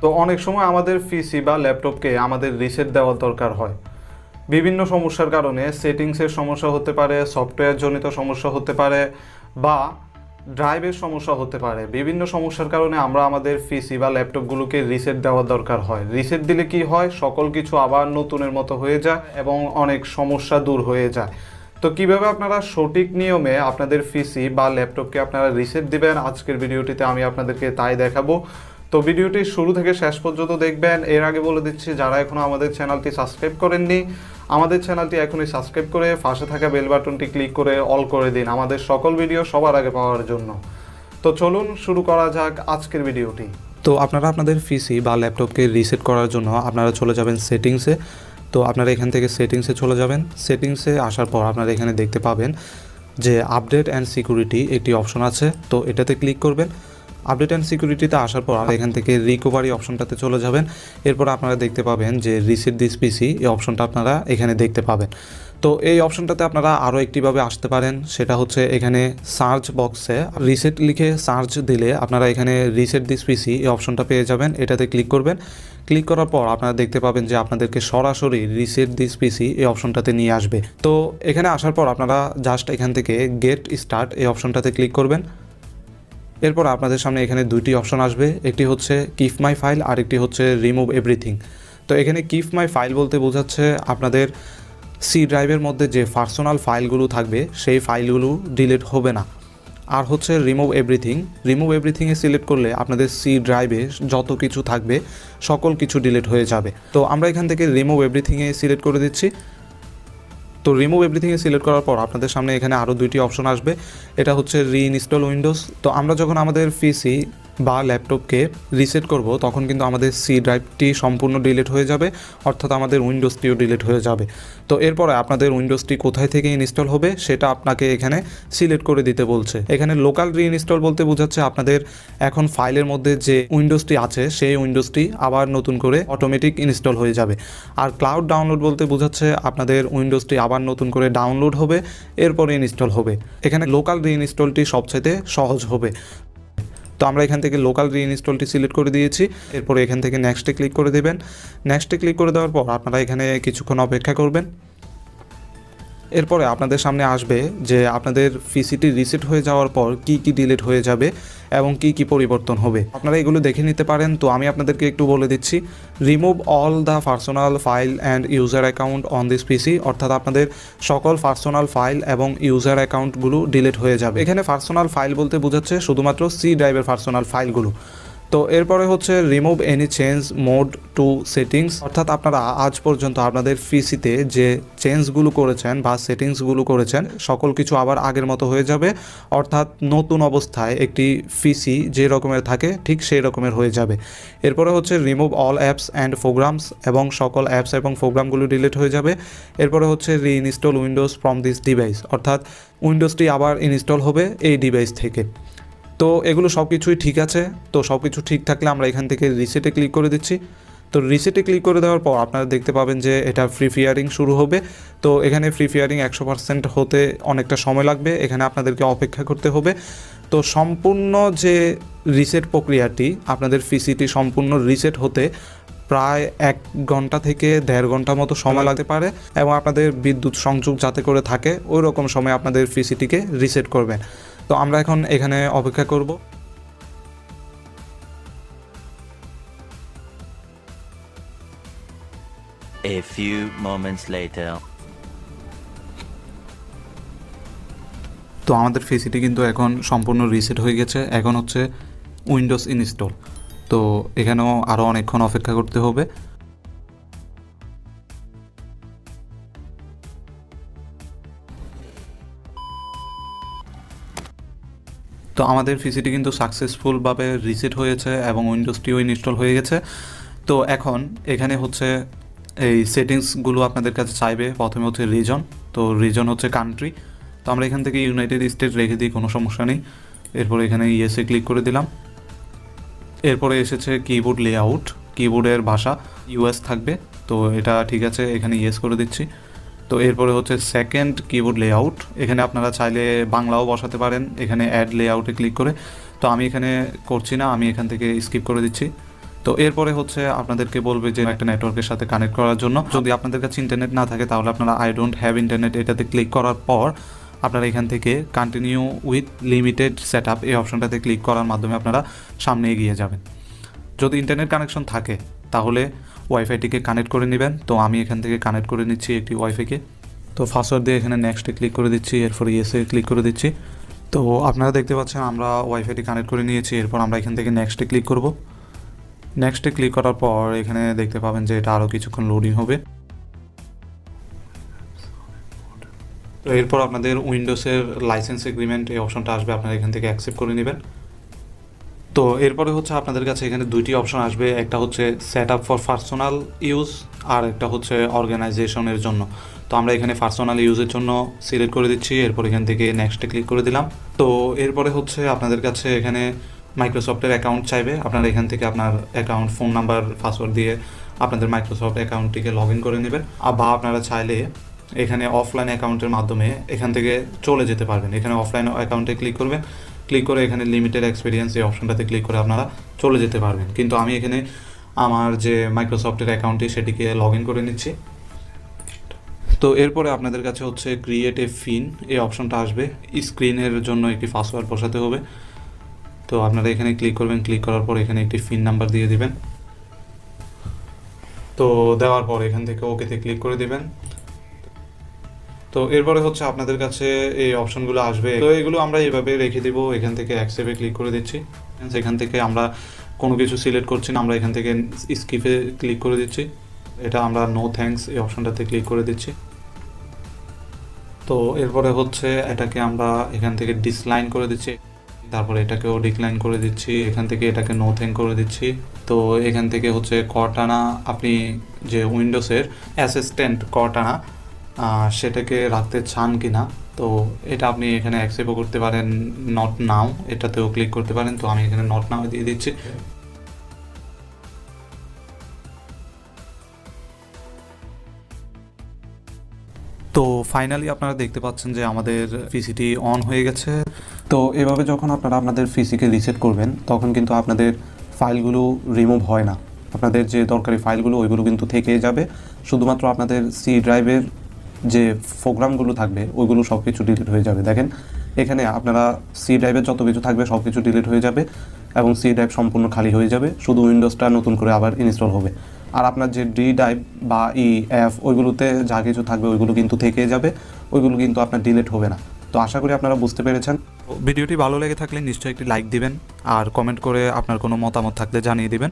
তো অনেক সময় আমাদের পিসি বা ল্যাপটপকে আমাদের রিসেট দেওয়ার দরকার হয়। বিভিন্ন সমস্যার কারণে সেটিংসের সমস্যা হতে পারে, সফটওয়্যার জনিত সমস্যা হতে পারে, বা ড্রাইভের সমস্যা হতে পারে। বিভিন্ন সমস্যার কারণে আমরা আমাদের পিসি বা ল্যাপটপগুলোকে রিসেট দেওয়ার দরকার হয়। রিসেট দিলে কি হয়, সকল কিছু আবার নতুনের মতো হয়ে যায় এবং অনেক সমস্যা দূর হয়ে যায়। তো কিভাবে আপনারা সঠিক নিয়মে আপনাদের পিসি বা ল্যাপটপকে আপনারা রিসেট দিবেন, আজকের ভিডিওটিতে আমি আপনাদেরকে তাই দেখাবো। তো ভিডিওটি শুরু থেকে শেষ পর্যন্ত দেখবেন। এর আগে বলে দিচ্ছি, যারা এখনও আমাদের চ্যানেলটি সাবস্ক্রাইব করেননি, আমাদের চ্যানেলটি এখনই সাবস্ক্রাইব করে পাশে থাকা বেল বাটনটি ক্লিক করে অল করে দিন আমাদের সকল ভিডিও সবার আগে পাওয়ার জন্য। তো চলুন শুরু করা যাক আজকের ভিডিওটি। তো আপনারা আপনাদের পিসি বা ল্যাপটপকে রিসেট করার জন্য আপনারা চলে যাবেন সেটিংসে। তো আপনারা এখান থেকে সেটিংসে চলে যাবেন। সেটিংসে আসার পর আপনারা এখানে দেখতে পাবেন যে আপডেট অ্যান্ড সিকিউরিটি একটি অপশন আছে, তো এটাতে ক্লিক করবেন। আপডেট অ্যান্ড সিকিউরিটিতে আসার পর এখান থেকে রিকভারি অপশনটাতে চলে যাবেন। এরপর আপনারা দেখতে পাবেন যে রিসেট দিস পিসি, এই অপশনটা আপনারা এখানে দেখতে পাবেন। তো এই অপশনটাতে আপনারা আরও একটিভাবে আসতে পারেন, সেটা হচ্ছে এখানে সার্চ বক্সে রিসেট লিখে সার্চ দিলে আপনারা এখানে রিসেট দিস পিসি এই অপশনটা পেয়ে যাবেন। এটাতে ক্লিক করবেন। ক্লিক করার পর আপনারা দেখতে পাবেন যে আপনাদেরকে সরাসরি রিসেট দিস পিসি এই অপশনটাতে নিয়ে আসবে। তো এখানে আসার পর আপনারা জাস্ট এখান থেকে গেট স্টার্ট এই অপশনটাতে ক্লিক করবেন। এরপর আপনাদের সামনে এখানে দুইটি অপশন আসবে, একটি হচ্ছে কিপ মাই ফাইল আর একটি হচ্ছে রিমুভ এভরিথিং। তো এখানে কিপ মাই ফাইল বলতে বোঝাচ্ছে আপনাদের সি ড্রাইভের মধ্যে যে পার্সোনাল ফাইলগুলো থাকবে সেই ফাইলগুলো ডিলিট হবে না। আর হচ্ছে রিমুভ এভরিথিংয়ে সিলেক্ট করলে আপনাদের সি ড্রাইভে যত কিছু থাকবে সকল কিছু ডিলিট হয়ে যাবে। তো আমরা এখান থেকে রিমুভ এভরিথিংয়ে সিলেক্ট করে দিচ্ছি। তো রিমুভ এভরিথিংয়ে সিলেক্ট করার পর আপনাদের সামনে এখানে আরও দুইটি অপশন আসবে, এটা হচ্ছে রিইনস্টল উইন্ডোজ। তো আমরা যখন আমাদের পিসি বা ল্যাপটপকে রিসেট করব তখন কিন্তু আমাদের সি ড্রাইভটি সম্পূর্ণ ডিলিট হয়ে যাবে, অর্থাৎ আমাদের উইন্ডোজটিও ডিলিট হয়ে যাবে। তো এরপরে আপনাদের উইন্ডোজটি কোথায় থেকে ইনস্টল হবে সেটা আপনাকে এখানে সিলেক্ট করে দিতে বলছে। এখানে লোকাল রিইনস্টল বলতে বোঝাচ্ছে আপনাদের এখন ফাইলের মধ্যে যে উইন্ডোজটি আছে সেই উইন্ডোজটি আবার নতুন করে অটোমেটিক ইনস্টল হয়ে যাবে। আর ক্লাউড ডাউনলোড বলতে বোঝাচ্ছে আপনাদের উইন্ডোজটি আবার নতুন করে ডাউনলোড হবে, এরপরে ইনস্টল হবে। এখানে লোকাল রিইনস্টলটি সবচাইতে সহজ হবে। তো আমরা এখান থেকে লোকাল রিইনস্টলটি সিলেক্ট করে দিয়েছি। এরপরে এখান থেকে নেক্সটে ক্লিক করে দেবেন। নেক্সটে ক্লিক করে দেওয়ার পর আপনারা এখানে কিছুক্ষণ অপেক্ষা করবেন। এরপরে আপনাদের সামনে আসবে যে আপনাদের পিসিটি রিসেট হয়ে যাওয়ার পর কি কি ডিলিট হয়ে যাবে এবং কি কি পরিবর্তন হবে আপনারা এগুলো দেখে নিতে পারেন। তো আমি আপনাদেরকে একটু বলে দিচ্ছি, remove all the personal file and user account on this পিসি, অর্থাৎ আপনাদের সকল পার্সোনাল ফাইল এবং ইউজার অ্যাকাউন্টগুলো ডিলিট হয়ে যাবে। এখানে পার্সোনাল ফাইল বলতে বোঝাচ্ছে শুধুমাত্র সি ড্রাইভের পার্সোনাল ফাইলগুলো। তো এরপরে হচ্ছে remove any change mode to settings, অর্থাৎ আপনারা আজ পর্যন্ত আপনাদের পিসিতে যে চেঞ্জগুলো করেছেন বা সেটিংসগুলো করেছেন সকল কিছু আবার আগের মতো হয়ে যাবে, অর্থাৎ নতুন অবস্থায় একটি পিসি যে রকমের থাকে ঠিক সেই রকমের হয়ে যাবে। এরপরে হচ্ছে remove all apps and programs, এবং সকল অ্যাপস এবং প্রোগ্রামগুলো ডিলিট হয়ে যাবে। এরপরে হচ্ছে reinstall Windows from this device, অর্থাৎ উইন্ডোজটি আবার ইনস্টল হবে এই ডিভাইস থেকে। তো এগুলো সব কিছুই ঠিক আছে। তো সব কিছু ঠিক থাকলে আমরা এখান থেকে রিসেটে ক্লিক করে দিচ্ছি। তো রিসেটে ক্লিক করে দেওয়ার পর আপনারা দেখতে পাবেন যে এটা ফ্রি ফায়ারিং শুরু হবে। তো এখানে ফ্রি ফায়ারিং 100% হতে অনেকটা সময় লাগবে, এখানে আপনাদেরকে অপেক্ষা করতে হবে। তো সম্পূর্ণ যে রিসেট প্রক্রিয়াটি আপনাদের পিসিটি সম্পূর্ণ রিসেট হতে প্রায় 1 ঘন্টা থেকে 1.5 ঘন্টা মতো সময় লাগতে পারে, এবং আপনাদের বিদ্যুৎ সংযোগ যাতে করে থাকে ওই রকম সময় আপনাদের পিসিটিকে রিসেট করবেন। তো আমরা এখন এখানে অপেক্ষা করব। A few moments later. তো আমাদের পিসিটি কিন্তু এখন সম্পূর্ণ রিসেট হয়ে গেছে, এখন হচ্ছে উইন্ডোজ ইনস্টল। তো এখানেও আরও অনেকক্ষণ অপেক্ষা করতে হবে। তো আমাদের পিসিটি কিন্তু সাকসেসফুলভাবে রিসেট হয়েছে এবং উইন্ডোজটিও ইনস্টল হয়ে গেছে। তো এখন এখানে হচ্ছে এই সেটিংসগুলো আপনাদের কাছে চাইবে। প্রথমে হচ্ছে রিজন, তো রিজন হচ্ছে কান্ট্রি। তো আমরা এখান থেকে ইউনাইটেড স্টেট রেখে দিই, কোনো সমস্যা নেই। এরপরে এখানে ইয়েসে ক্লিক করে দিলাম। এরপরে এসেছে কিবোর্ড লেআউট, কিবোর্ডের ভাষা ইউএস থাকবে, তো এটা ঠিক আছে, এখানে ইয়েস করে দিচ্ছি। তো এরপরে হচ্ছে সেকেন্ড কিবোর্ড লেআউট, এখানে আপনারা চাইলে বাংলাও বসাতে পারেন এখানে অ্যাড লেআউটে ক্লিক করে। তো আমি এখানে করছি না, আমি এখান থেকে স্কিপ করে দিচ্ছি। তো এরপরে হচ্ছে আপনাদেরকে বলবে যে একটা নেটওয়ার্কের সাথে কানেক্ট করার জন্য। যদি আপনাদের কাছে ইন্টারনেট না থাকে তাহলে আপনারা আই ডোন্ট হ্যাভ ইন্টারনেট এটাতে ক্লিক করার পর আপনারা এখান থেকে continue with limited set up এই অপশনটাতে ক্লিক করার মাধ্যমে আপনারা সামনে এগিয়ে যাবেন। যদি ইন্টারনেট কানেকশন থাকে তাহলে ওয়াইফাইটিকে কানেক্ট করে নেবেন। তো আমি এখান থেকে কানেক্ট করে নিচ্ছি একটি ওয়াইফাইকে। তো পাসওয়ার্ড দিয়ে এখানে নেক্সটে ক্লিক করে দিচ্ছি, এরপর ইয়েসে ক্লিক করে দিচ্ছি। তো আপনারা দেখতে পাচ্ছেন আমরা ওয়াইফাইটি কানেক্ট করে নিয়েছি। এরপর আমরা এখান থেকে নেক্সটে ক্লিক করব। নেক্সটে ক্লিক করার পর এখানে দেখতে পাবেন যে এটা আরও কিছুক্ষণ লোডিং হবে। তো এরপর আপনাদের উইন্ডোজের লাইসেন্স এগ্রিমেন্ট এই অপশনটা আসবে, আপনারা এখান থেকে অ্যাকসেপ্ট করে নেবেন। তো এরপরে হচ্ছে আপনাদের কাছে এখানে দুইটি অপশন আসবে, একটা হচ্ছে set up for personal use আর একটা হচ্ছে অর্গানাইজেশনের জন্য। তো আমরা এখানে পার্সোনাল ইউজের জন্য সিলেক্ট করে দিচ্ছি, এরপর এখান থেকে নেক্সটে ক্লিক করে দিলাম। তো এরপরে হচ্ছে আপনাদের কাছে এখানে মাইক্রোসফটের অ্যাকাউন্ট চাইবে, আপনারা এখান থেকে আপনার অ্যাকাউন্ট ফোন নাম্বার পাসওয়ার্ড দিয়ে আপনাদের মাইক্রোসফট অ্যাকাউন্টটিকে লগ ইন করে নেবেন। বা আপনারা চাইলে এখানে অফলাইন অ্যাকাউন্টের মাধ্যমে এখান থেকে চলে যেতে পারবেন। এখানে অফলাইন অ্যাকাউন্টে ক্লিক করবেন, ক্লিক করে এখানে লিমিটেড এক্সপিরিয়েন্স এই অপশনটাতে ক্লিক করে আপনারা চলে যেতে পারবেন। কিন্তু আমি এখানে আমার যে মাইক্রোসফটের অ্যাকাউন্টটি সেটিকে লগ ইন করে নিচ্ছি। তো এরপরে আপনাদের কাছে হচ্ছে ক্রিয়েট এ পিন এই অপশনটা আসবে, স্ক্রিনের জন্য একটি পাসওয়ার্ড বসাতে হবে। তো আপনারা এখানে ক্লিক করবেন, ক্লিক করার পর এখানে একটি পিন নাম্বার দিয়ে দিবেন। তো দেওয়ার পর এখান থেকে ওকেতে ক্লিক করে দিবেন। তো এরপরে হচ্ছে আপনাদের কাছে এই অপশনগুলো আসবে, তো এগুলো আমরা এইভাবে রেখে দিব। এখান থেকে অ্যাকসেপ্টে ক্লিক করে দিচ্ছি। সেখান থেকে আমরা কোনো কিছু সিলেক্ট করছি না, আমরা এখান থেকে স্কিপে ক্লিক করে দিচ্ছি। এটা আমরা নো থ্যাঙ্কস এই অপশনটাতে ক্লিক করে দিচ্ছি। তো এরপরে হচ্ছে এটাকে আমরা এখান থেকে ডিসলাইন করে দিচ্ছি, তারপরে এটাকেও ডিক্লাইন করে দিচ্ছি, এখান থেকে এটাকে নো থ্যাঙ্ক করে দিচ্ছি। তো এখান থেকে হচ্ছে কর্টানা আপনি যে উইন্ডোজের অ্যাসিস্ট্যান্ট কর্টানা সেটাকে রাখতে চান কি না, তো এটা আপনি এখানে অ্যাকসেপ্টও করতে পারেন, নট নাও এটাতেও ক্লিক করতে পারেন। তো আমি এখানে নট নাও দিয়ে দিচ্ছি। তো ফাইনালি আপনারা দেখতে পাচ্ছেন যে আমাদের পিসিটি অন হয়ে গেছে। তো এভাবে যখন আপনারা আপনাদের পিসিকে রিসেট করবেন তখন কিন্তু আপনাদের ফাইলগুলো রিমুভ হয় না, আপনাদের যে দরকারি ফাইলগুলো ওইগুলো কিন্তু থেকেই যাবে। শুধুমাত্র আপনাদের সি ড্রাইভের যে প্রোগ্রামগুলো থাকবে ওইগুলো সব কিছু ডিলিট হয়ে যাবে। দেখেন এখানে আপনারা সি ড্রাইভের যত কিছু থাকবে সব কিছু ডিলিট হয়ে যাবে এবং সি ড্রাইভ সম্পূর্ণ খালি হয়ে যাবে, শুধু উইন্ডোজটা নতুন করে আবার ইনস্টল হবে। আর আপনার যে ডি ড্রাইভ বা এফ ওইগুলোতে যা কিছু থাকবে ওইগুলো কিন্তু থেকে যাবে, ওইগুলো কিন্তু আপনার ডিলিট হবে না। তো আশা করি আপনারা বুঝতে পেরেছেন। ভিডিওটি ভালো লেগে থাকলে নিশ্চয়ই একটি লাইক দিবেন আর কমেন্ট করে আপনার কোনো মতামত থাকলে জানিয়ে দিবেন।